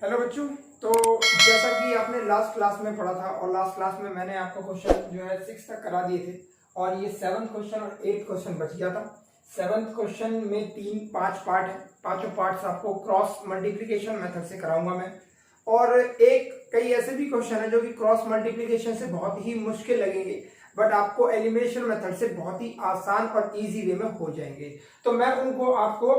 Hello बच्चों। तो जैसा कि आपने लास्ट क्लास में पढ़ा था और लास्ट क्लास में मैंने आपको क्वेश्चन जो है 6 तक करा दिए थे और ये 7th क्वेश्चन और 8th क्वेश्चन बच गया था। 7th क्वेश्चन में 5 पार्ट है, पांचों पार्ट्स आपको क्रॉस मल्टीप्लिकेशन मेथड से कराऊंगा मैं। और कई ऐसे भी क्वेश्चन है जो कि क्रॉस मल्टीप्लिकेशन से बहुत ही मुश्किल लगेंगे बट आपको एलिमिनेशन मेथड से बहुत ही आसान और इजी वे में हो जाएंगे। तो मैं उनको आपको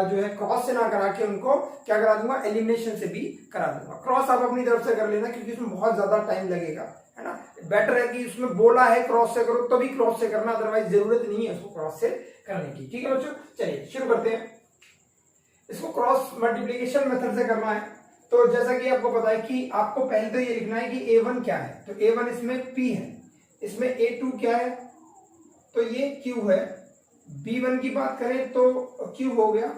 जो है क्रॉस से ना करा के उनको क्या करा दूंगा, एलिमिनेशन से भी करा दूंगा। क्रॉस आप अपनी तरफ से कर लेना क्योंकि इसमें बहुत ज्यादा टाइम लगेगा, है ना। बेटर है कि उसमें बोला है क्रॉस से करो तो भी क्रॉस से करना, अदरवाइज जरूरत नहीं है उसको क्रॉस से करने की। ठीक है बच्चों, चलिए शुरू करते हैं। इसको क्रॉस मल्टीप्लीकेशन मेथड से करना है। तो जैसा कि आपको पता है कि आपको पहले तो ये लिखना है कि A1 क्या है। तो A1 इसमें P है, इसमें A2 क्या है तो ये Q है। B1 की बात करें तो Q हो गया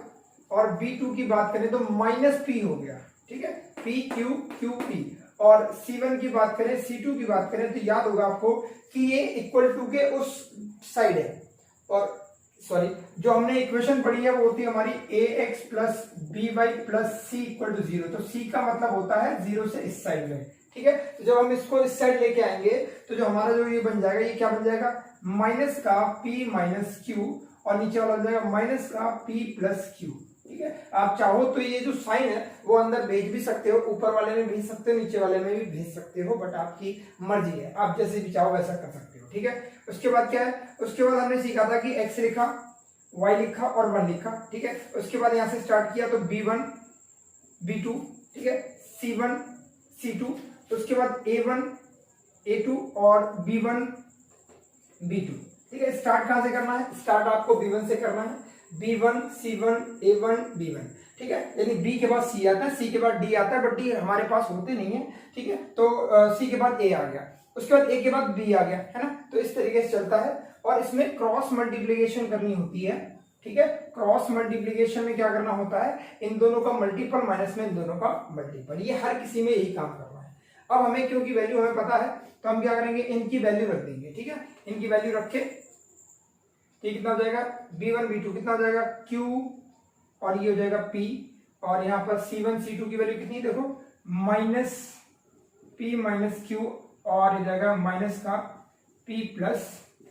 और B2 की बात करें तो माइनस P हो गया। ठीक है, P Q Q P। और C1 की बात करें, C2 की बात करें तो याद होगा आपको कि ये इक्वल टू के उस साइड है। और सॉरी, जो हमने इक्वेशन पढ़ी है वो होती है हमारी ax plus B Y plus C equal to 0। तो c का मतलब होता है 0 से इस साइड में। ठीक है, तो जब हम इसको इस साइड लेके आएंगे तो जो हमारा जो ये बन जाएगा, ये क्या बन जाएगा, माइनस का p माइनस क्यू और नीचे वाला बन जाएगा माइनस का p प्लस क्यू। ठीक है, आप चाहो तो ये जो साइन है वो अंदर भेज भी सकते हो, ऊपर वाले में भेज सकते हो, नीचे वाले में भी भेज सकते हो, बट आपकी मर्जी है, आप जैसे भी चाहो वैसा कर सकते हो। ठीक है, उसके बाद क्या है, उसके बाद हमने सीखा था कि x लिखा, y लिखा और 1 लिखा। ठीक है, उसके बाद यहां से स्टार्ट किया तो b1 b2, ठीक है, c1 c2, तो उसके बाद a1 a2 और b1 b2। ठीक है, स्टार्ट कहां से करना है, स्टार्ट आपको b1 से करना है, b1 c1 a1 b1। ठीक है, यानी b के बाद c आता है, c के बाद d आता है, बट d हमारे पास होते नहीं है। ठीक है, तो c के बाद a आ गया, उसके बाद a के बाद b आ गया, है ना। तो इस तरीके से चलता है और इसमें क्रॉस मल्टीप्लीकेशन करनी होती है। ठीक है, क्रॉस मल्टीप्लीकेशन में क्या करना होता है, इन दोनों का मल्टीपल माइनस में इन दोनों का मल्टीपल, ये हर किसी में यही काम करना है। अब हमें क्योंकि वैल्यू हमें पता है तो हम क्या करेंगे, इनकी वैल्यू रख देंगे। ठीक है, इनकी वैल्यू रख के ये कितना हो जाएगा, b1 b2 कितना हो जाएगा q और ये हो जाएगा p, और यहाँ पर c1 c2 की वैल्यू कितनी देखो, माइनस p माइनस q और ये जाएगा माइनस का p प्लस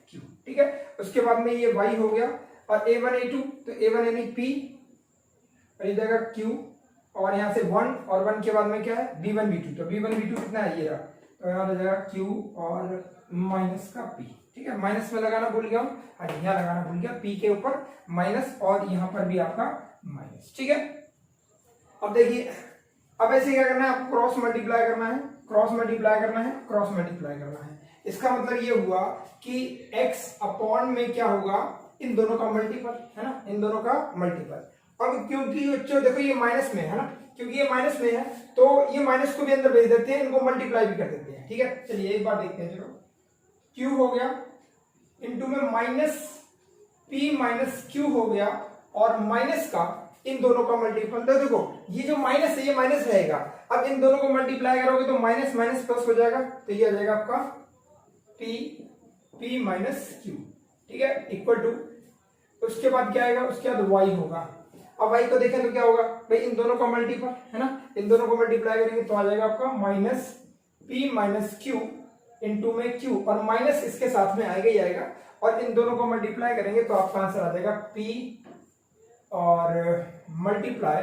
q। ठीक है, उसके बाद में ये y हो गया और a1 a2, तो a1 यानी p और ये जाएगा q और यहाँ से 1 और 1 के बाद में क्या है, b1 b2, तो b1 b2 कितना है, ये रहा, तो यहाँ हो जाएगा q और माइनस का p। ठीक है, माइनस में लगाना भूल गया हूं, यहाँ लगाना भूल गया, p के ऊपर माइनस और यहाँ पर भी आपका माइनस। ठीक है, अब देखिए, अब ऐसे क्या करना है, आपको क्रॉस मल्टीप्लाई करना है, क्रॉस मल्टीप्लाई करना है, क्रॉस मल्टीप्लाई करना है। इसका मतलब ये हुआ कि x अपॉन में क्या होगा, इन दोनों का मल्टीपल, है ना, इन दोनों का मल्टीपल। अब क्योंकि बच्चों देखो ये माइनस में है ना, क्योंकि ये माइनस में है तो ये माइनस को भी अंदर भेज देते हैं, इनको मल्टीप्लाई भी कर देते हैं। ठीक है, चलिए एक बार देखते हैं, चलो q हो गया इंटू में माइनस p माइनस q हो गया और माइनस का इन दोनों का मल्टीपल। तो देखो ये जो माइनस है ये माइनस रहेगा, अब इन दोनों को मल्टीप्लाई करोगे तो माइनस माइनस प्लस हो जाएगा, तो ये आ जाएगा आपका p माइनस q। ठीक है, इक्वल टू, उसके बाद क्या आएगा, उसके बाद y होगा। अब y को देखें तो क्या होगा भाई, इन दोनों का मल्टीपल, है ना, इन दोनों को मल्टीप्लाई करेंगे तो आ जाएगा आपका minus p minus q into में q और माइनस इसके साथ में आएगा ही आएगा, और इन दोनों को मल्टीप्लाई करेंगे तो आपका आंसर आ जाएगा p और मल्टीप्लाई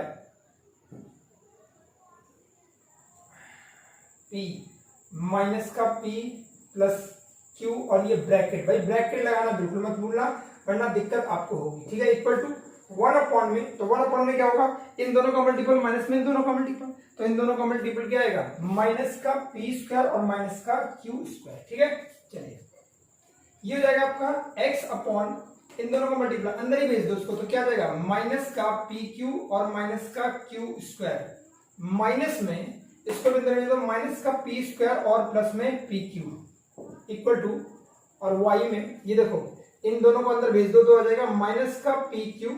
p माइनस का p प्लस q और ये ब्रैकेट, भाई ब्रैकेट लगाना बिल्कुल मत भूलना वरना दिक्कत आपको होगी। ठीक है, इक्वल टू 1 अपॉन में, तो 1 अपॉन में क्या होगा, इन दोनों का मल्टीपल माइनस में इन दोनों का मल्टीपल, तो इन दोनों का मल्टीपल क्या आएगा, माइनस का p स्क्वायर और माइनस का q स्क्वायर। ठीक है, चलिए ये हो जाएगा आपका x अपॉन इन दोनों का मल्टीप्लाई, अंदर ही भेज दो उसको, तो क्या जाएगा माइनस का पी क्यू और माइनस का क्यू स्क्वायर, माइनस में इसको भी अंदर भेज दो, माइनस का पी स्क्वायर और प्लस में पी क्यू इक्वल टू, और y में ये देखो इन दोनों को अंदर भेज दो तो आ जाएगा माइनस का पी क्यू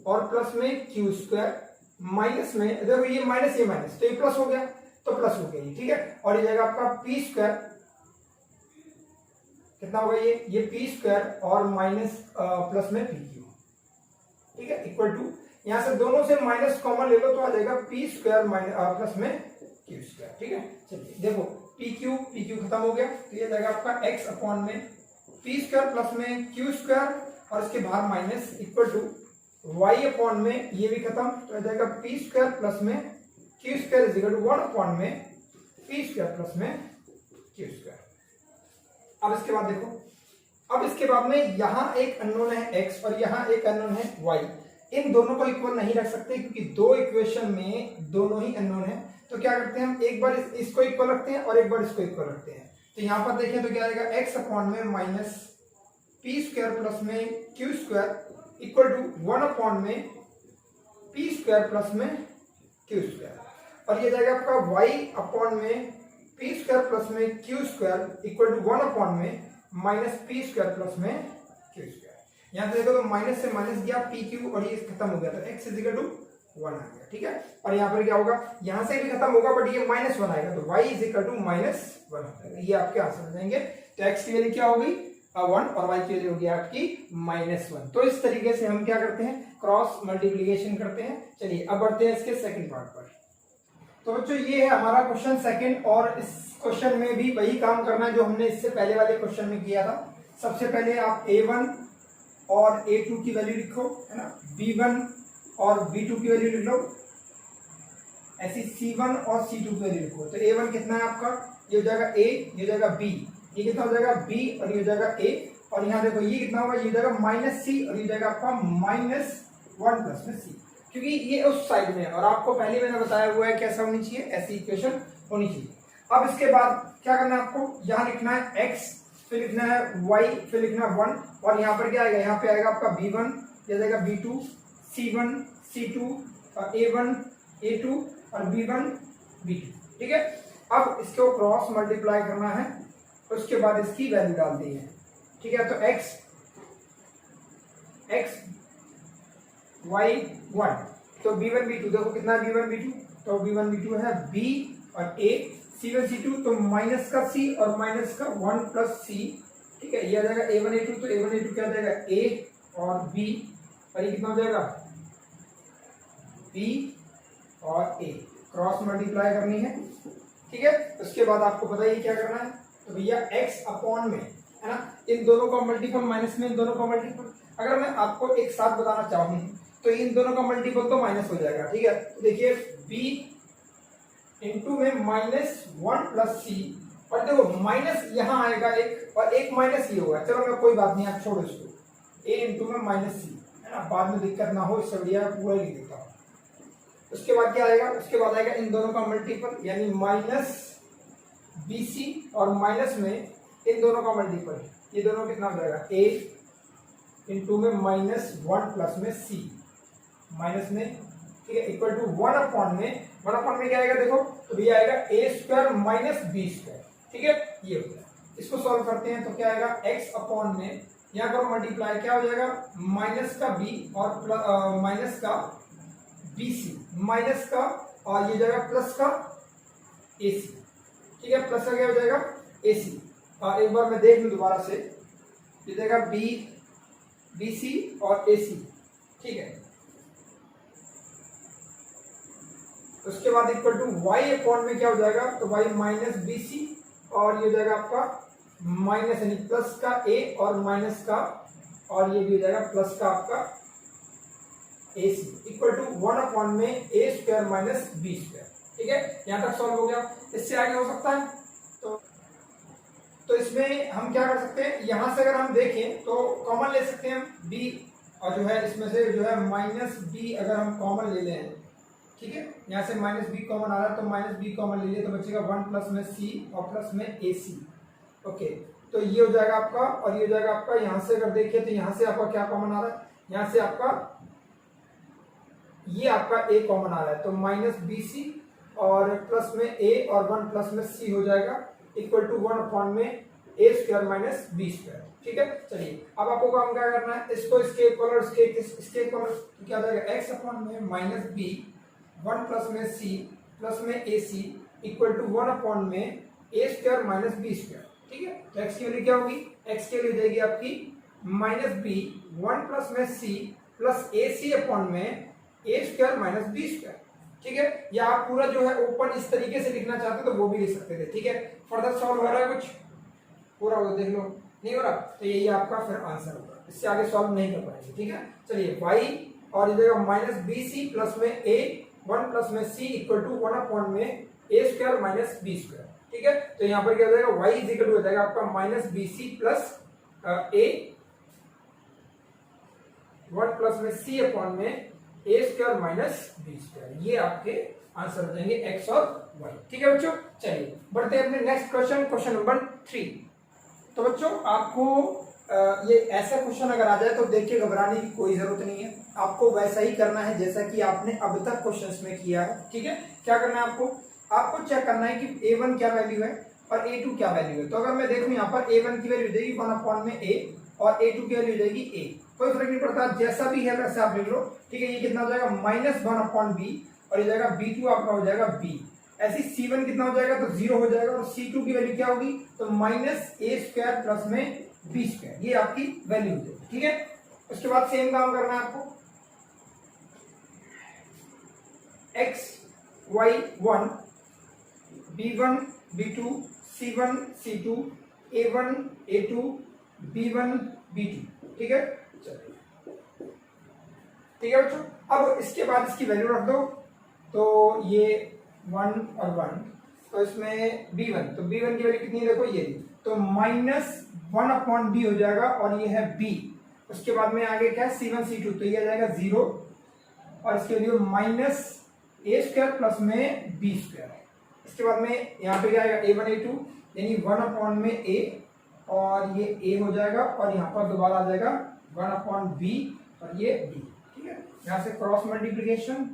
और प्लस में क्यू स्क्वायर, माइनस में देखो ये माइनस ये माइनस तो ये प्लस हो गया, तो प्लस हो गया। ठीक है, और ये जाएगा आपका पी स्क्वायर, कितना होगा ये पी स्क्वायर और माइनस प्लस में पी क्यू। ठीक है, इक्वल टू यहाँ से दोनों से माइनस कॉमन ले लो तो आ जाएगा पी स्क्वायर प्लस में क्यू स्क्वायर। ठीक है, चलिए देखो पी क्यू खत्म हो गया, तो ये जाएगा आपका एक्स अपॉन में पी स्क्वायर प्लस में क्यू स्क्वायर और इसके बाहर minus equal to Y upon में ये भी खत्म, तो आ जाएगा पी स्क्वायर प्लस में Q square is equal to 1 upon में पी स्क्वायर प्लस में क्यू स्क्वायर। अब इसके बाद देखो, अब इसके बाद में यहां एक अननोन है x और यहां एक अननोन है y। इन दोनों को इक्वल नहीं रख सकते क्योंकि दो इक्वेशन में दोनों ही अननोन है, तो क्या करते हैं हम एक बार इसको इक्वल रखते हैं और एक बार इसको इक्वल रखते हैं। तो यहां पर देखें तो क्या आएगा x अपॉन में माइनस पी स्क्वायर प्लस में Q square equal to 1 upon में पी स्क्वायर प्लस में क्यू स्क्वायर, और ये जाएगा आपका y अपॉन में पी स्क्वायर प्लस में Q square equal to 1 upon में माइनस पी स्क्वायर प्लस में क्यू स्क्वायर। यहाँ पे देखो तो माइनस से माइनस गया पी क्यू और ये खत्म हो गया, तो x इज इक्वल टू 1 आ गया। ठीक है, और यहाँ पर क्या होगा, यहाँ से भी खत्म होगा बट ये माइनस 1 आएगा, तो y is equal to minus 1 आ जाएगा। ये आपके आंसर हो जाएंगे। तो x की वैल्यू क्या होगी 1 और y की वैल्यू होगी आपकी -1। तो इस तरीके से हम क्या करते हैं, क्रॉस मल्टीप्लीकेशन करते हैं। चलिए अब बढ़ते हैं इसके सेकंड पार्ट पर। तो बच्चों ये है हमारा क्वेश्चन सेकंड, और इस क्वेश्चन में भी वही काम करना है जो हमने इससे पहले वाले क्वेश्चन में किया था। सबसे पहले आप a1 और a2 की वैल्यू लिखो, है ना, b1 और b2 की वैल्यू लिख लो, ऐसी c1 और c2 की वैल्यू लिखो। तो a1 कितना है आपका, ये हो जाएगा a, ये हो जाएगा b, ये कितना हो जाएगा b और ये हो जाएगा a, और यहाँ देखो ये कितना होगा, ये हो जाएगा -c और ये जाएगा आपका -1 प्लस में c, क्योंकि ये उस साइड में है और आपको पहले मैंने बताया हुआ है कैसा होनी चाहिए, ऐसी इक्वेशन होनी चाहिए। अब इसके बाद क्या करना है आपको, यहाँ लिखना है x, फिर लिखना है y, फिर लिखना है 1, और यहाँ पर क्या आएगा, यहाँ पे आएगा आपका b1, ये जाएगा b2, c1 c2 और a1 a2 और b1 b2। ठीक है, अब इसको क्रॉस मल्टीप्लाई करना है, उसके बाद इसकी वैल्यू डाल दी है। ठीक है, तो x y 1, तो b1 b2 देखो कितना है b1 b2, तो b1 b2 है b और a, c1 c2 तो माइनस का c और माइनस का 1 प्लस c। ठीक है, ये आ जाएगा a1 a2, तो a1 a2 क्या आ जाएगा a और b, और ये कितना हो जाएगा b और a, क्रॉस मल्टीप्लाई करनी है। ठीक है, उसके बाद आपको पता ही क्या करना है, तो भैया x अपॉन में, है ना, इन दोनों का मल्टीपल माइनस में इन दोनों का मल्टीपल, अगर मैं आपको एक साथ बताना चाहूँ तो इन दोनों का मल्टीपल तो माइनस हो जाएगा। ठीक है, तो देखिए b इंटू में -1 प्लस c, और देखो माइनस यहाँ आएगा एक और एक माइनस ये होगा, चलो मैं कोई बात नहीं, आप छोड़ो इसको, a इंटू में -c, है ना, बाद में दिक्कत ना हो इससे बढ़िया पूरा लिख देता हूँ। उसके बाद क्या आएगा, उसके बाद आएगा इन दोनों का मल्टीपल यानी -bc और माइनस में इन दोनों का मल्टीपल, ये दोनों कितना हो जाएगा a इंटू में -1 प्लस में c माइनस में, ठीक है, इक्वल टू 1 अपॉन में क्या आएगा देखो, तो ये आएगा a square minus b square. ठीक है, ये हो गया। इसको सॉल्व करते हैं तो क्या आएगा x अपॉन में, यहाँ पर मल्टीप्लाई क्या हो जाएगा माइनस का b और माइनस का bc, माइनस का और ये जाएगा प्लस का ac। ठीक है, प्लस का क्या हो जाएगा ac, और एक बार मैं देख लूं दोबारा से, ये जाएगा bc और ac। ठीक है, उसके बाद इक्वल टू y अपॉन में क्या हो जाएगा, तो y माइनस bc और ये हो जाएगा आपका माइनस यानी प्लस का a और माइनस का, और ये भी हो जाएगा प्लस का आपका ac इक्वल टू 1 अपॉन में a square minus b square. ठीक है, यहाँ तक सॉल्व हो गया। इससे आगे हो सकता है तो इसमें हम क्या कर सकते हैं, यहाँ से अगर हम देखें तो कॉमन ले सकते हैं b, और जो है इसमें से जो है -b अगर हम कॉमन ले लें, ठीक है, यहाँ से -b कॉमन आ रहा है तो -b कॉमन ले लिए तो बचेगा 1 प्लस में c और प्लस में ac। ओके, तो ये हो जाएगा आपका, और ये हो जाएगा आपका, यहाँ से अगर देखें तो यहाँ से आपका क्या कॉमन आ रहा है, यहाँ से आपका ये आपका a कॉमन आ रहा है, तो -bc और प्लस में a और 1 प्लस में c हो जाएगा इक्वल टू 1 अपॉन में a square minus b square. ठीक है, चलिए अब आपको काम क्या करना है, इसको इसके इक्वल और इसके इक्वल क्या हो जाएगा x अपॉन में -b 1 प्लस में c प्लस में ac इक्वल टू 1 अपॉन में a square minus b square. ठीक है, तो x की वैल्यू क्या होगी, x की वैल्यू जाएगी आपकी -b 1 प्लस में c प्लस ac अपॉन में ए स्क्वायर माइनस बी स्क्वायर, ठीक है। या आप पूरा जो है ओपन इस तरीके से लिखना चाहते तो वो भी लिख सकते थे, ठीक है। फर्दर सॉल्व हो रहा है कुछ पूरा वो देख लो, नहीं हो रहा तो यही आपका फिर आंसर होगा, इससे आगे सॉल्व नहीं कर पाएंगे, ठीक है। चलिए y और इधर माइनस बी सी प्लस में a 1 प्लस में c इक्वल टू 1 अपॉन में a square minus B square, ठीक है। तो यहाँ पर क्या हो जाएगा y इज इक्वल टू हो जाएगा आपका minus B C plus a 1 plus में c अपॉन में a square minus B square, ये आपके आंसर हो जाएंगे x और y, ठीक है बच्चों। चलिए बढ़ते हैं अपने नेक्स्ट क्वेश्चन, क्वेश्चन नंबर 3। तो बच्चों आपको ये ऐसा क्वेश्चन अगर आ जाए तो देखिए घबराने की कोई जरूरत नहीं है, आपको वैसा ही करना है जैसा कि आपने अब तक क्वेश्चंस में किया है, ठीक है। क्या करना है आपको चेक करना है कि a1 क्या वैल्यू है और a2 क्या वैल्यू है। तो अगर मैं देखूं यहाँ पर a1 की वैल्यू हो जाएगी 1 अपॉन में a और a2 की वैल्यू हो जाएगी a, कोई फर्क नहीं पड़ता, जैसा भी है वैसे आप लिख लो, ठीक है। ये कितना हो जाएगा माइनस 1 अपॉन b और ये जाएगा b2 आपका हो जाएगा b। ऐसे c1 कितना हो जाएगा तो 0 हो जाएगा और c2 की वैल्यू क्या होगी तो माइनस a स्क्वायर प्लस में b स्क्वायर, ये आपकी वैल्यू हो जाएगी, ठीक है। उसके बाद सेम काम करना है आपको, x y1 b1 b2 c1 c2 a1 a2 b1 b2, ठीक है। चलिए ठीक है बच्चों, अब इसके बाद इसकी वैल्यू रख दो, तो ये 1 और 1, तो इसमें b1, तो b1 की वैल्यू कितनी है देखो ये, तो माइनस 1 अपॉन b हो जाएगा और ये है b। उसके बाद में आगे क्या है c1 c2, तो ये आ जाएगा 0 और इसके value minus a square plus में b स्क्वायर। इसके बाद में यहाँ पे क्या आएगा a1 a2 यानी 1 अपॉन में a और ये a हो जाएगा और यहाँ पर दोबारा आ जाएगा 1 अपॉन b और ये b, ठीक है। यहाँ से क्रॉस मल्टीप्लीकेशन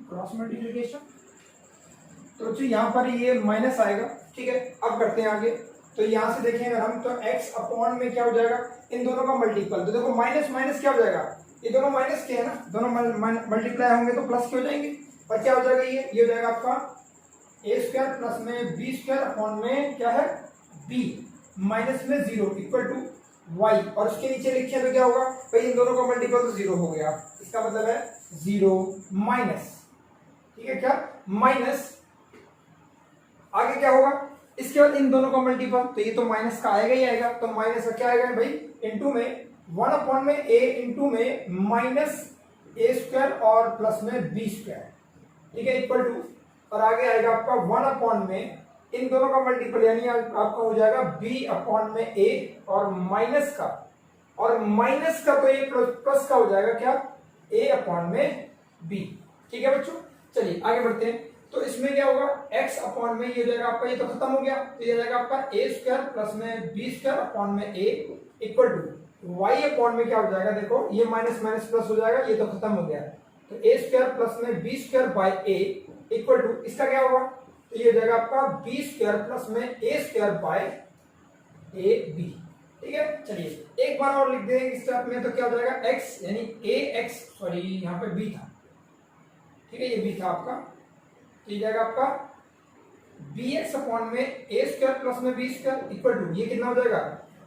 तो यहाँ पर ये माइनस आएगा, ठीक है। अब करते हैं आगे, तो यहाँ से देखें अगर हम तो x अपॉन में क्या हो जाएगा इन दोनों का मल्टीपल, तो देखो माइनस माइनस क्या हो जाएगा, ये दोनों माइनस के है ना, दोनों मल्टीप्लाई होंगे तो प्लस के हो जाएंगे और क्या हो जाएगा ये हो जाएगा आपका a स्क्वायर प्लस में b स्क्वायर अपॉन में क्या है b माइनस में 0 इक्वल टू y और उसके नीचे लिखे तो क्या होगा भाई इन दोनों का मल्टीपल तो 0 हो गया, इसका मतलब है 0 माइनस, ठीक है, क्या माइनस आगे क्या होगा इसके बाद इन दोनों का मल्टीपल, तो ये तो माइनस का आएगा ही आएगा, तो माइनस का क्या आएगा भाई इनटू में 1 अपॉन में a इनटू में माइनस a स्क्वायर और प्लस में b स्क्वायर, ठीक है, इक्वल टू और आगे आएगा आपका 1 अपॉन में इन दोनों का मल्टीपल यानी आपका हो जाएगा b अपॉन में a और माइनस का तो ये प्लस का हो जाएगा क्या a अपॉन में b, ठीक है बच्चों। चलिए आगे बढ़ते हैं, तो इसमें क्या होगा x अपॉन में ये हो जाएगा आपका, ये तो खत्म हो गया, तो ये जाएगा आपका a स्क्वायर प्लस में b स्क्वायर अपॉन में a equal to y upon में क्या हो जाएगा देखो ये माइनस माइनस प्लस हो जाएगा, ये तो खत्म हो गया, तो a स्क्वायर प्लस में b square by a equal to इसका क्या होगा तो ये हो जाएगा आपका b स्क्वायर प्लस में a square by a b, ठीक है। चलिए एक बार और लिख देंगे इस स्टेप में, तो क्या हो जाएगा x यानी ax, सॉरी यहाँ पे b था, ठीक है, ये b था आपका, तो ये जाएगा आपका bx अपॉन में a स्क्वायर प्लस में b स्क्वायर इक्वल टू ये कितना हो जाएगा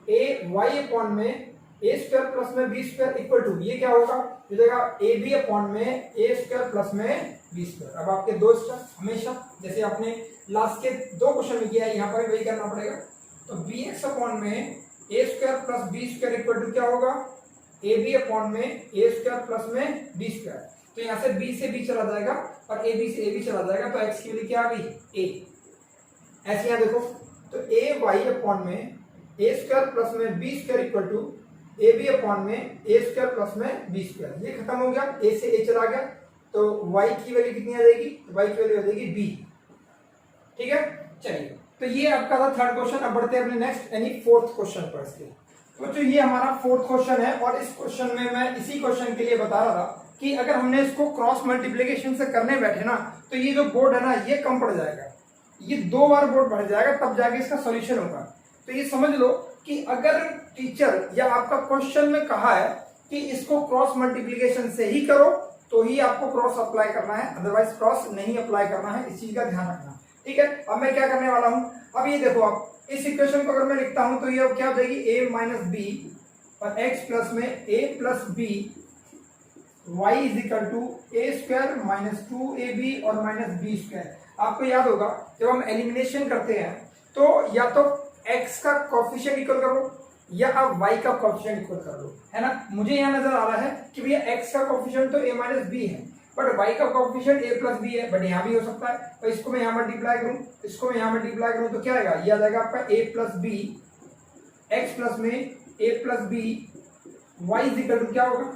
ay अपॉन में a स्क्वायर प्लस में b स्क्वायर इक्वल टू ये क्या होगा ये जाएगा ab अपॉन में a स्क्वायर प्लस में b स्क्वायर। अब आपके दो स्टेप हमेशा जैसे आपने लास्ट के दो क्वेश्चन में किया है यहाँ पर वही करना पड़ेगा, तो bx अपॉन में a square plus b square equal to क्या होगा ab अपॉन में a स्क्वायर प्लस में b स्क्वायर, तो यहाँ से b से b चला जाएगा और ab से ab चला जाएगा, तो x की वैल्यू क्या आ गई a। ऐसे यहाँ देखो तो ay अपॉन में a स्क्वायर प्लस में b square equal to ab upon में a स्क्वायर प्लस में b स्क्वायर, ये खत्म हो गया, a से a चला गया, तो y की वैल्यू कितनी आ जाएगी y की वैल्यू आ जाएगी b, ठीक है। चलिए तो ये आपका था थर्ड क्वेश्चन। अब बढ़ते हैं अपने नेक्स्ट यानी फोर्थ क्वेश्चन पर इसके, तो ये हमारा फोर्थ क्वेश्चन है और इस क्वेश्चन में मैं इसी क्वेश्चन के लिए बता रहा था कि अगर हमने इसको क्रॉस मल्टीप्लिकेशन से करने बैठे ना तो ये जो बोर्ड है ना ये कम पड़ जाएगा, ये 2 बार बोर्ड बढ़ जाएगा तब जाके इसका सॉल्यूशन होगा। तो ये समझ लो कि अगर टीचर या आपका क्वेश्चन में कहा है कि इसको क्रॉस मल्टीप्लिकेशन से ही करो तो ही आपको क्रॉस अप्लाई करना है, अदरवाइज क्रॉस नहीं अप्लाई करना है, इस चीज का ध्यान रखना, ठीक है। अब मैं क्या करने वाला हूं, अब ये देखो आप इस इक्वेशन को अगर मैं लिखता हूं तो ये क्या हो जाएगी a माइनस बी और x प्लस में a plus B y is equal to A square minus 2ab और माइनस बी स्क्वायर। आपको याद होगा जब हम एलिमिनेशन करते हैं तो या तो x का कोफिशिएंट इक्वल करो या आप y का कोफिशिएंट इक्वल कर लो, है ना। मुझे यहाँ नजर आ रहा है कि भैया x का कोफिशिएंट तो a माइनस बी है, बट y का कोफिशिएंट a प्लस बी है, बट यहाँ भी हो सकता है। तो इसको मैं यहाँ मल्टीप्लाई करूँ, इसको मैं यहाँ मल्टीप्लाई करूँ तो क्या आएगा, ये आ जाएगा आपका a plus B, X plus में a plus B, y is equal to क्या होगा,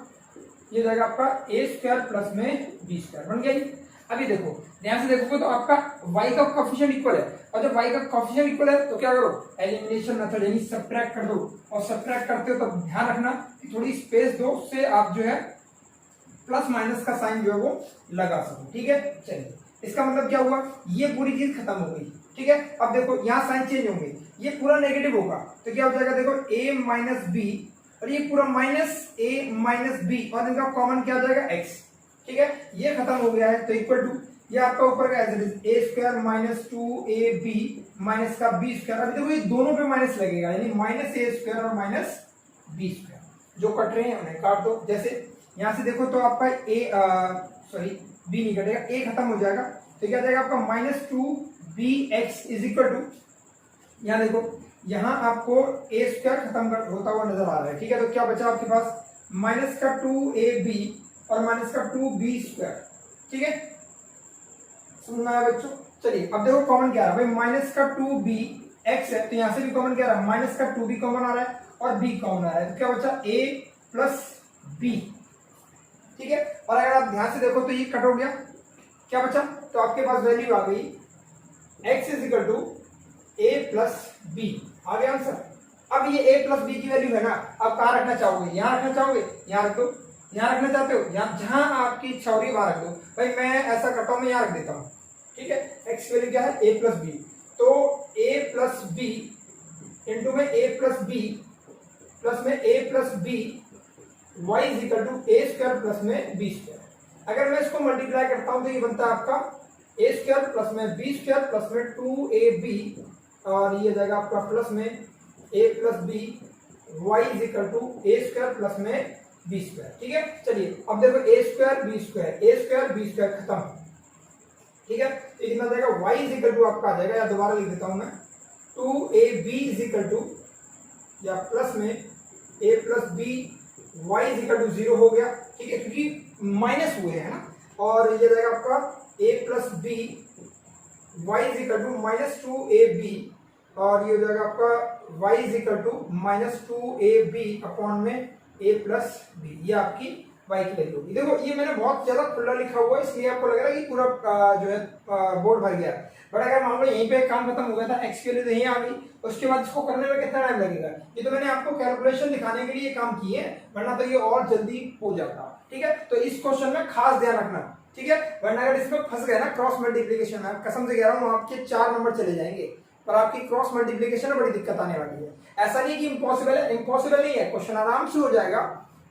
ये जाएगा आपका ए स्क्वायर प्लस में बी स्क्वायर। बन गया ये। अभी देखो ध्यान से देखोगे तो आपका y का कोफिशिएंट इक्वल है, और जब y का कोफिशिएंट इक्वल है तो क्या करो, एलिमिनेशन मेथड यानी सब्ट्रैक्ट कर दो, और सब्ट्रैक्ट करते हो तो ध्यान रखना कि थोड़ी स्पेस दो, उससे आप जो है प्लस माइनस का साइन जो है वो लगा सको, ठीक है। चलिए इसका मतलब क्या हुआ, ये पूरी चीज खत्म हो गई, ठीक है। अब देखो यहाँ साइन चेंज होंगे, ये पूरा नेगेटिव होगा तो क्या हो जाएगा, देखो a माइनस बी और ये पूरा माइनस a माइनस बी और इनका कॉमन क्या आ जाएगा x, ठीक है। ये खत्म हो गया है तो इक्वल टू ये आपका ऊपर का ए स्क्वायर माइनस 2ab माइनस का बी स्क्वायर। अभी देखो ये दोनों पे माइनस लगेगा, यानी माइनस ए स्क्वायर और माइनस बी स्क्वायर जो कट रहे हैं उन्हें काट दो। जैसे यहां से देखो तो आपका बी नहीं कटेगा, ए खत्म हो जाएगा तो क्या जाएगा आपका minus 2bx is equal to, यहाँ देखो यहाँ आपको ए स्क्वायर खत्म होता हुआ नजर आ रहा है, ठीक है। तो क्या बचा आपके पास माइनस का 2ab और माइनस का 2b स्क्वायर, ठीक है। समझ आया बच्चों। चलिए अब देखो कॉमन क्या आ रहा है भाई, माइनस का 2bx है तो यहां से भी कॉमन क्या आ रहा है, माइनस का 2b कॉमन आ रहा है और b कॉमन आ रहा है, तो क्या बचा a प्लस b, ठीक है। और अगर आप ध्यान से देखो तो ये कट हो गया, क्या बचा, तो आपके पास वैल्यू आ गई x is equal to a plus B, आ गया आंसर। अब ये a प्लस बी की वैल्यू है ना, अब कहाँ रखना चाहोगे, यहाँ रखना चाहोगे, यहाँ रख दो, यहाँ रखना चाहते हो यहाँ, जहां आपकी इच्छा हो रही है वहां रख दो। भाई मैं ऐसा करता हूं, मैं यहाँ रख देता हूँ, ठीक है। x की वैल्यू क्या है, a प्लस बी, तो a प्लस बी इंटू में a प्लस बी प्लस में a plus B y is equal to A square plus में बी स्क्वायर। अगर मैं इसको मल्टीप्लाई करता हूं तो ये बनता है आपका ए स्क्वायर प्लस में बी स्क्वायर प्लस में 2ab और ये जाएगा आपका प्लस में a plus B y is equal to A square plus में बी स्क्वायर, ठीक है। चलिए अब देखो ए स्क्वायर बी स्क्वायर खत्म, ठीक है। तो कितना जाएगा, y इज इक्वल टू आपका आ जाएगा, या दोबारा लिख देता हूं मैं, 2ab इज इक्वल टू या प्लस में a plus B y is equal to 0 हो गया, ठीक है, क्योंकि माइनस हुए हैं ना। और ये जाएगा आपका a plus B y is equal to minus 2ab और ये हो जाएगा आपका y is equal to minus 2ab upon में a प्लस बी, ये आपकी y की वैल्यू होगी। देखो ये मैंने बहुत ज्यादा खुला लिखा हुआ है इसलिए आपको लग रहा है कि पूरा जो है बोर्ड भर गया, बट अगर मान लो यहीं पे काम खत्म हो गया था, x के लिए तो यहीं आ गई, उसके बाद इसको करने में कितना टाइम लगेगा, ये तो मैंने आपको कैलकुलेशन दिखाने के लिए काम किए हैं, वरना तो ये और जल्दी हो जाता, ठीक है। तो इस क्वेश्चन में खास ध्यान रखना, ठीक है, वरना अगर इसमें फंस गए ना क्रॉस मल्टीप्लीकेशन में, कसम से कह रहा हूँ आपके 4 नंबर चले जाएंगे, पर आपकी क्रॉस मल्टीप्लीकेशन में बड़ी दिक्कत आने वाली है। ऐसा नहीं कि इम्पॉसिबल है, इम्पॉसिबल नहीं है, क्वेश्चन आराम से हो जाएगा,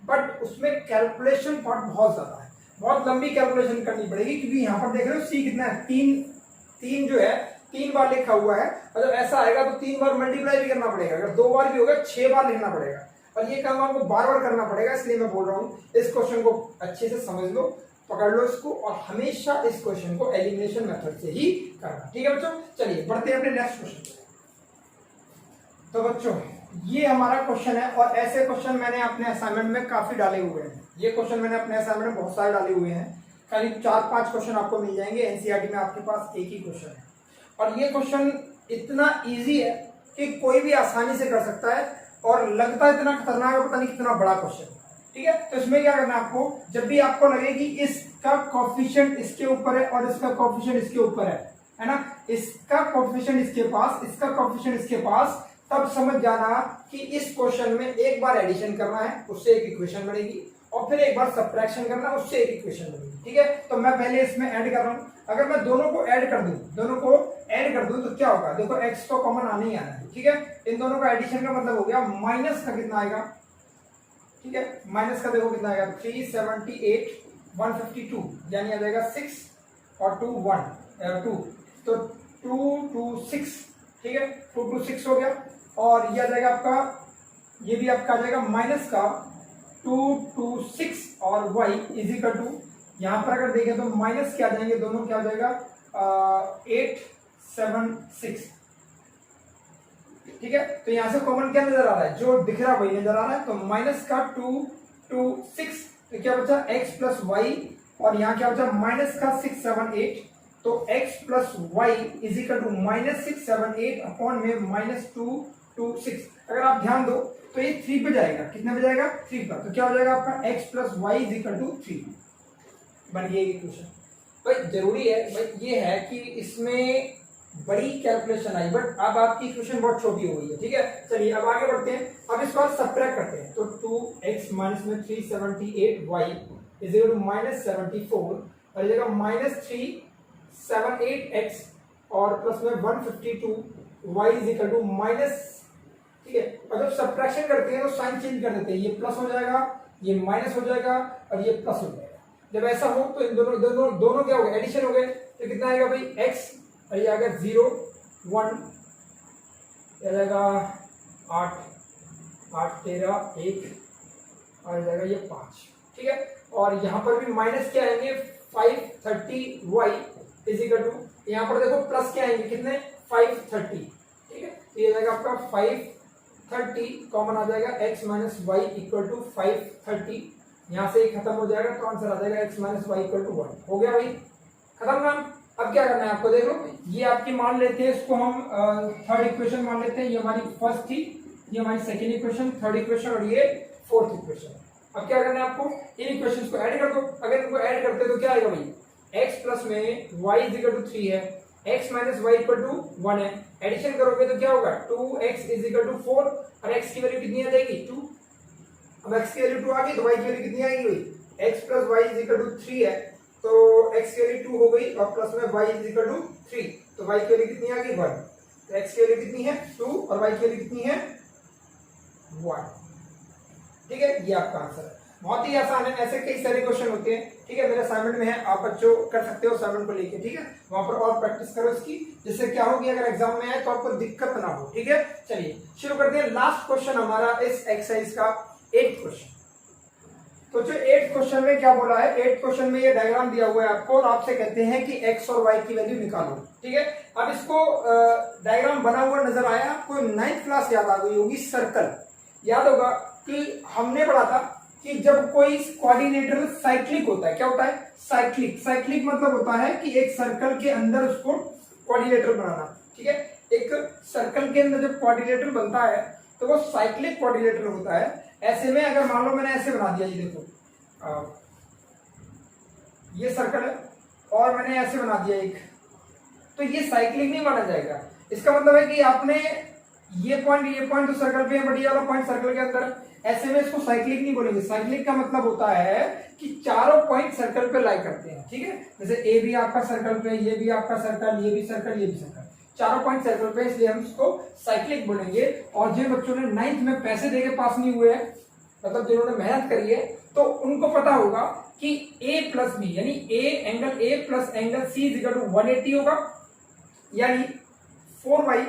बट उसमें कैलकुलेशन पार्ट बहुत ज्यादा है, बहुत लंबी कैलकुलेशन करनी पड़ेगी, क्योंकि यहाँ पर देख रहे हो सी कितना है, तीन जो है 3 बार लिखा हुआ है, और जब ऐसा आएगा तो 3 बार मल्टीप्लाई भी करना पड़ेगा, अगर 2 बार भी होगा 6 बार लिखना पड़ेगा, और ये काम आपको बार बार करना पड़ेगा। इसलिए मैं बोल रहा हूँ इस क्वेश्चन को अच्छे से समझ लो, पकड़ लो इसको, और हमेशा इस क्वेश्चन को एलिमिनेशन मेथड से ही करना, ठीक है बच्चों। चलिए बढ़ते हैं अपने नेक्स्ट क्वेश्चन। तो बच्चों ये हमारा क्वेश्चन है, और ऐसे क्वेश्चन मैंने अपने असाइनमेंट में काफी डाले हुए हैं, ये क्वेश्चन मैंने अपने असाइनमेंट में बहुत सारे डाले हुए हैं, करीब 4-5 क्वेश्चन आपको मिल जाएंगे। एनसीईआरटी में आपके पास एक ही क्वेश्चन है, और ये क्वेश्चन इतना इजी है कि कोई भी आसानी से कर सकता है, और लगता है इतना खतरनाक है, पता नहीं कितना बड़ा क्वेश्चन, ठीक है। तो इसमें क्या करना है आपको, जब भी आपको लगे कि इसका कोफिशिएंट इसके ऊपर है और इसका कोफिशिएंट इसके ऊपर है ना, इसका कोफिशिएंट इसके पास, इसका कोफिशिएंट इसके पास, तब समझ जाना कि इस क्वेश्चन में एक बार एडिशन करना है, उससे एक इक्वेशन बनेगी, और फिर एक बार सब्ट्रैक्शन करना, उससे एक इक्वेशन बनेगी, ठीक है। तो मैं पहले इसमें ऐड कर रहा हूं, अगर मैं दोनों को ऐड कर दूं तो क्या होगा, देखो x तो कॉमन आने ही आना है, ठीक है। इन दोनों का एडिशन का मतलब हो गया माइनस का कितना आएगा, ठीक है, माइनस का देखो कितना आएगा 378 152, यानी आ जाएगा 6 और 2 1 2, तो 2 2 6, ठीक है, 2 2 6 हो गया। और ये आ जाएगा आपका, ये भी आपका आ जाएगा माइनस का 226 और y इज इक्वल टू, यहाँ पर अगर देखें तो माइनस क्या जाएंगे, दोनों क्या हो जाएगा 876, ठीक है। तो यहां से कॉमन क्या नजर आ रहा है, जो दिख रहा है वही नजर आ रहा है। तो माइनस का 226, तो क्या बचा x प्लस वाई, और यहाँ क्या बचा माइनस का 678, तो x plus Y is equal to minus 678 upon में माइनस 226। अगर आप ध्यान दो तो ये 3 पे जाएगा, कितने पे जाएगा 3 पर, तो क्या हो जाएगा आपका x plus Y is equal to 3, बन गया इक्वेशन। भाई जरूरी है भाई ये है कि इसमें बड़ी कैलकुलेशन आई, बट अब आपकी इक्वेशन बहुत छोटी हो गई है, ठीक है। चलिए अब आगे बढ़ते हैं, अब इसको आप सबट्रैक्ट करते हैं। तो 2x माइनस में 378y is equal to minus 74, और ये जगह माइनस 378x और प्लस में 152y is equal to minus, ठीक है। और जब सबट्रैक्शन करते हैं तो साइन चेंज कर देते हैं, ये प्लस हो जाएगा, ये माइनस हो जाएगा और ये प्लस हो जाएगा। जब ऐसा हो तो इन दोनों दोनों दोनों क्या हो गए, एडिशन हो गए, तो कितना आएगा भाई x, और ये आएगा 0 1, ये जाएगा 8 8 13 1, और जाएगा ये 5, ठीक है। और यहाँ पर भी माइनस क्या आएंगे 530y इज इक्वल टू, यहाँ पर देखो प्लस क्या आएंगे कितने 530, ठीक है। तो ये जाएगा आपका 530 कॉमन आ जाएगा, x minus Y equal to 530, यहाँ से खत्म हो जाएगा तो आंसर आ जाएगा x minus Y equal to 1। हो गया भाई, खत्म काम। अब क्या करना है आपको, देख लो ये आपकी मान लेते हैं, इसको हम थर्ड इक्वेशन मान लेते हैं, ये हमारी फर्स्ट थी, ये हमारी सेकेंड इक्वेशन, थर्ड इक्वेशन और ये फोर्थ इक्वेशन। अब क्या करना है आपको, इन इक्वेशंस को ऐड कर दो। अगर इनको ऐड करते हैं तो क्या आएगा भाई, x प्लस में y इज इक्वल टू 3 है, x minus Y equal to 1 है, एडिशन करोगे तो क्या होगा 2x इज इक्वल टू 4, और x की वैल्यू कितनी आ जाएगी 2। अब x की वैल्यू 2 आ गई तो y की वैल्यू कितनी आएगी भाई, x plus Y is equal to 3 है, तो x की वैल्यू 2 हो गई, और प्लस में y इज इक्वल टू 3, तो y की वैल्यू कितनी आ गई 1, तो x की वैल्यू कितनी है 2 और y की वैल्यू कितनी है 1, ठीक है। ये आपका आंसर है, बहुत ही आसान है, ऐसे कई सारे क्वेश्चन होते हैं, ठीक है। मेरे असाइनमेंट में है, आप बच्चों कर सकते हो असाइनमेंट को लेके, ठीक है। वहां पर और प्रैक्टिस करो इसकी, जिससे क्या होगी अगर एग्जाम में आए तो आपको दिक्कत ना हो, ठीक है। चलिए शुरू करते हैं, लास्ट क्वेश्चन हमारा इस एक्सरसाइज का 8th क्वेश्चन। तो जो 8th क्वेश्चन में क्या बोला है, 8th क्वेश्चन में ये डायग्राम दिया हुआ है आपको, और आपसे कहते हैं कि x और y की वैल्यू निकालो, ठीक है। अब इसको डायग्राम बना हुआ नजर आया आपको, 9th क्लास याद आ गई होगी, सर्कल याद होगा कि हमने पढ़ा था कि जब कोई कोऑर्डिनेटर साइक्लिक होता है, क्या होता है साइक्लिक, साइक्लिक मतलब होता है कि एक सर्कल के अंदर उसको कोऑर्डिनेटर बनाना, ठीक है। एक सर्कल के अंदर जब कोऑर्डिनेटर बनता है तो वो साइक्लिक कोऑर्डिनेटर होता है। ऐसे में अगर मान लो मैंने ऐसे बना दिया, ये देखो ये सर्कल है और मैंने ऐसे बना दिया एक, तो ये साइक्लिक नहीं माना जाएगा। इसका मतलब है कि आपने ये पॉइंट तो सर्कल पे है, बट ये वाला पॉइंट सर्कल के अंदर, ऐसे में इसको साइक्लिक नहीं बोलेंगे। साइक्लिक का मतलब होता है कि चारों पॉइंट सर्कल पे लाई करते हैं, ठीक है। जैसे ए भी आपका सर्कल पे, ये भी आपका सर्कल, ये भी सर्कल, ये भी सर्कल, चारों पॉइंट सर्कल पे, इसलिए हम इसको साइक्लिक बोलेंगे। और जिन बच्चों ने 9th में पैसे देके पास नहीं हुए हैं, मतलब जिन्होंने मेहनत करी है, तो उनको पता होगा कि a प्लस बी यानी angle A plus angle C is equal to 180 होगा, यानी 4y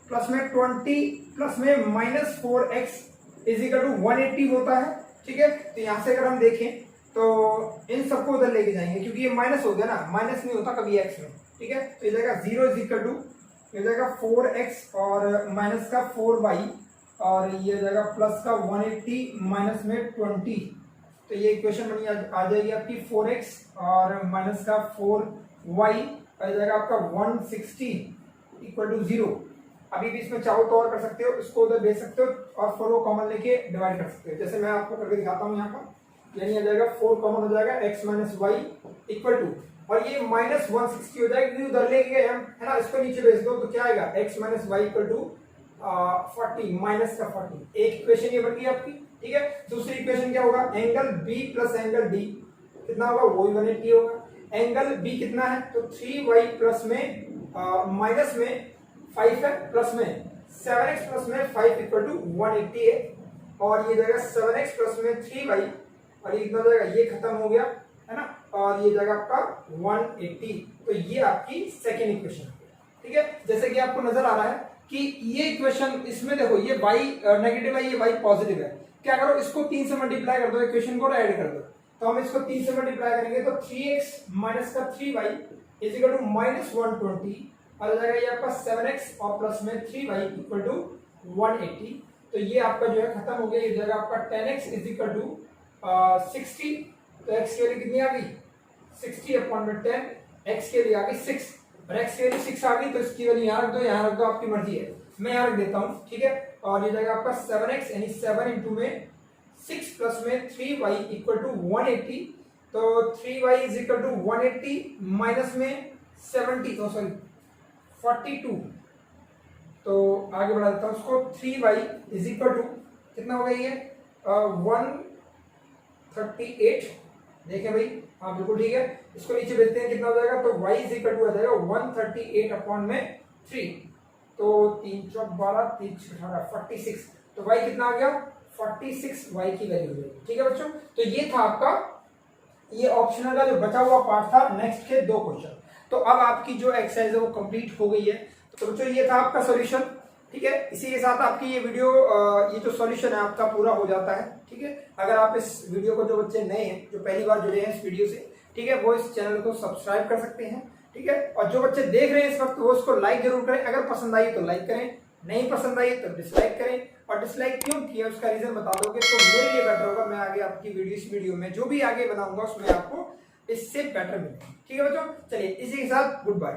प्लस में 20 प्लस में minus 4x is equal to 180 होता है, ठीक है। तो यहां से अगर हम देखें तो इन सबको उधर लेके जाएंगे, क्योंकि ये माइनस हो गया ना, माइनस नहीं होता कभी x में, ठीक है। तो ये जाएगा 0 इज इक्वल टू, ये जाएगा 4x और माइनस का 4y, और ये जाएगा प्लस का 180 माइनस में 20, तो ये इक्वेशन बनी आ जाएगी आपकी 4x और माइनस का 4y, आ जाएगा आपका 160 इक्वल टू 0। अभी भी इसमें चाहो तो और कर सकते हो, इसको उधर भेज सकते हो और 4 को कॉमन लेके डिवाइड कर सकते हो, जैसे मैं आपको करके दिखाता हूँ यहाँ पर। यानी आ जाएगा 4 कॉमन हो जाएगा, x minus Y equal to, और ये माइनस 160 हो जाएगा क्योंकि उधर लेके गए हम, है ना। इसको नीचे भेज दो तो क्या आएगा, x minus Y equal to 40 minus का 40। एक इक्वेशन ये बन गई आपकी, ठीक है। दूसरी इक्वेशन क्या होगा, angle b plus angle d कितना होगा, वो ही 180 होगा। एंगल b कितना है, तो 3y प्लस में माइनस में 5 है, प्लस में 7x प्लस में 5 इक्वल टू 180 है, और ये जाएगा 7x प्लस में 3y, और ये कितना हो जाएगा, ये खत्म हो गया, है ना, और ये जाएगा आपका 180। तो ये आपकी सेकेंड इक्वेशन है, ठीक है। जैसे कि आपको नजर आ रहा है कि ये इक्वेशन, इसमें देखो ये y नेगेटिव है, ये y पॉजिटिव है, क्या करो, इसको 3 से मल्टीप्लाई कर दो, इक्वेशन को ऐड कर दो। तो हम इसको 3 से मल्टीप्लाई करेंगे तो 3x माइनस का 3y is equal to minus 120 और हो जाएगा ये आपका 7x और प्लस में 3y इक्वल टू 180। तो ये आपका जो है खत्म हो गया, ये जाएगा आपका 10x इज इक्वल टू 60। तो x की वैल्यू कितनी आ गई 60 अपॉन में 10, x के लिए आ गई 6 और x के लिए 6 आ गई, तो इसकी वैल्यू यहाँ रख दो, यहाँ रख दो, आपकी मर्जी है, मैं यहाँ रख देता हूँ, ठीक है। और ये जाएगा आपका 7x यानी 7 इंटू में 6 प्लस में 3y इक्वल टू 180। तो 3y is equal to 180 minus में 70 तो सॉरी 42। तो आगे बढ़ा देता हूँ उसको, 3y इज इक्वल टू कितना हो गया ये 138। देखें भाई, हाँ बिल्कुल ठीक है, इसको नीचे भेजते हैं कितना हो जाएगा, तो y इज इक्वल टू आ जाएगा 138 अपॉन में 3। तो 3 चौक 12 3 18 46। तो y कितना आ गया 46 y की वैल्यू हो जाएगी, ठीक है बच्चों। तो ये था आपका ये ऑप्शनल का जो बचा हुआ पार्ट था, नेक्स्ट के 2 क्वेश्चन। तो अब आपकी जो एक्सरसाइज है वो कंप्लीट हो गई है। तो बच्चों ये था आपका सॉल्यूशन, ठीक है। इसी के साथ आपकी ये वीडियो ये जो सॉल्यूशन है आपका पूरा हो जाता है, ठीक है। अगर आप इस वीडियो को, जो बच्चे नए हैं जो पहली बार जुड़े हैं इस वीडियो से, ठीक है, वो इस चैनल को सब्सक्राइब कर सकते हैं, ठीक है। और जो बच्चे देख रहे हैं इस वक्त वो उसको लाइक जरूर करें, अगर पसंद आई तो लाइक करें, नहीं पसंद आई तो डिसलाइक करें। और डिसलाइक क्यों किया उसका रीजन बता दोगे तो मेरे लिए बेटर होगा, मैं आगे आपकी वीडियो में जो भी आगे बनाऊंगा उसमें आपको इससे बेटर मिलेगा, ठीक है बच्चों। चलिए इसी के साथ गुड बाय।